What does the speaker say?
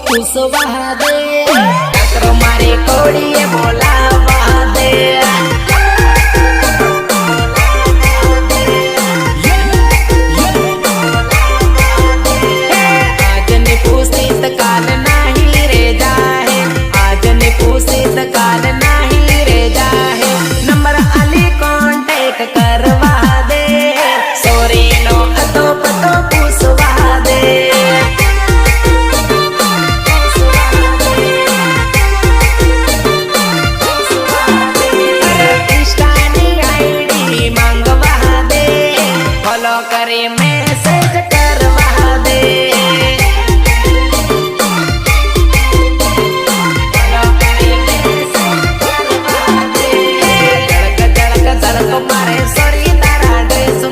પૂછવા દે ચક્રો મારી કોડીએ બોલાવા દે આજની પૂછીત કાલ નહીં રે જાહે આજની પૂછીત કાલ નહીં રે જાહે નંબર આલી કોન્ટેક્ટ કરવા દે સોરીનો અતો પતો પૂછવા દે करे मैसेज करवा दे जड़क जड़क मारे सोरी तारा ड्रेस